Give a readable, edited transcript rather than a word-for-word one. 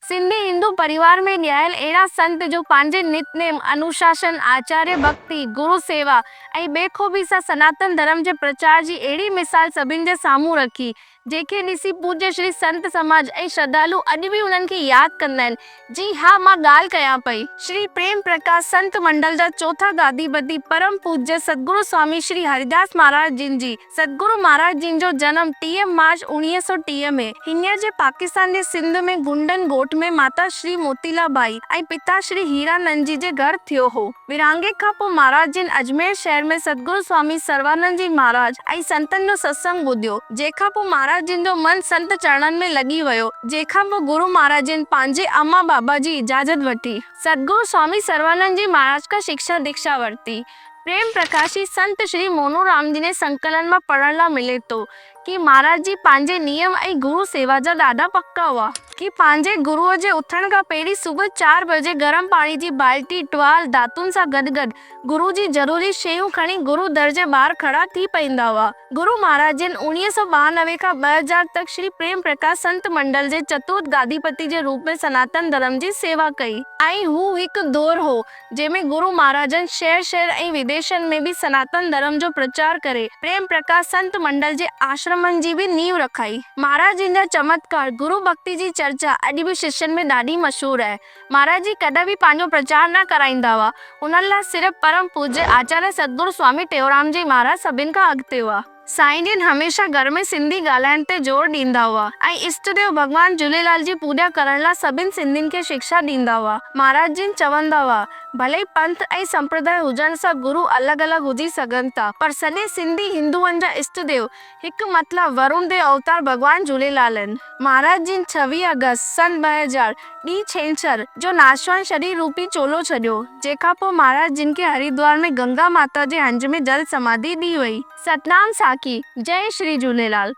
सिंधी हिंदू परिवार में ॼायल अहिड़ा संत जो पंहिंजे नितनेम अनुशासन आचार्य भक्ति गुरु सेवा ऐं बेखूबी सां सनातन धर्म जे प्रचार जी अहिड़ी मिसाल सभिनि जे साम्हूं रखी, जंहिंखे ॾिसी पूज्य श्री संत समाज ऐं श्रद्धालु अॼु बि उन्हनि खे यादि कंदा आहिनि। जी हा, मां ॻाल्हि कयां पई श्री प्रेम प्रकाश संत मंडल जा चौथा गादीपति परम पूज्य सतगुरु स्वामी श्री हरिदास महाराज जिन जी। सतगुरु महाराज जिन जो जन्म 30 मार्च 1930 में हींअर जे पाकिस्तान जे सिंध में गुंडन ॻोठ में माता श्री मोतीला बाई ऐं पिता श्री हीरानंद जी जे घर थियो हो। विरहाङे खां पोइ महाराज जिन अजमेर शहर में सतगुरु स्वामी सर्वानंद जी महाराज ऐं संतनि जो सत्संग ॿुधियो, जंहिंखां पोइ महाराज जिन जो मन संत चरणनि में लॻी वियो, जंहिंखां पोइ गुरु महाराज जिन पंहिंजे अम्मा बाबा जी इजाज़त वठी सतगुरु स्वामी सर्वानंद जी महाराज का शिक्षा दीक्षा वरती। प्रेम प्रकाशी संत श्री मोनू राम जी ने संकलन में पढ़ण लाइ मिले थो कि महाराज जी पंहिंजे नियम ऐं गुरु सेवा जा ॾाढा पक्का हुआ कि पंहिंजे गुरुअ जे उथण खां पहिरीं सुबुह 4 बजे गरम पाणी जी बाल्टी टुवाल दातुनि सां गॾु गुरु जी ज़रूरी शयूं खणी गुरु दर जे ॿाहिरि खड़ा थी पईंदा हुआ। गुरु महाराज जिन 1992 खां 2000 तक श्री प्रेम प्रकाश संत मंडल जे चतुर्थ गादीपति जे रूप में सनातन धर्म जी सेवा कई ऐं हू हिकु दौर हो जंहिंमें गुरु महाराजन शहर शहर ऐं विदेशनि में भी सनातन धर्म जो प्रचार करे प्रेम प्रकाश संत मंडल जे आश्रमनि जी भी नींव रखाई। महाराज जिन जा चमत्कार गुरु भक्ति जी चर्चा अॼु भी शिष्यनि में ॾाढी मशहूर आहे। महाराज जी कॾहिं भी पंहिंजो प्रचार न कराईंदा हुआ, उन्हनि लाइ सिर्फ़ परम पूज्य आचार्य सतगुरु स्वामी टेऊराम जी महाराज सभिनि खां अॻिते हुआ। साईं जन हमेशा घर में सिंधी ॻाल्हाइण ते जोर ॾींदा हुआ ऐं इष्टदेव भॻवान झूलेलाल जी पूॼा करण लाइ सभिनि सिंधियुनि खे शिक्षा ॾींदा हुआ। महाराज जिन चवंदा हुआ, भले पंथ ऐं संप्रदाय हुजण सां गुरु अलॻि अलॻि हुजी सघनि था, पर सॼे सिंधी हिंदुअनि जा इष्टदेव हिकु मतिलबु वरुण देव अवतार भॻवान झूलेलाल आहिनि। महाराज जिन 26 अगस्त सन 2000 ॾींहुं छंछरु जो नाशवान शरीर रूपी चोलो छॾियो, जंहिंखां पोइ महाराज जिन खे हरिद्वार में गंगा माता जे हंज में जल समाधि ॾी वई। सतनाम साखी। जय श्री झूलेलाल।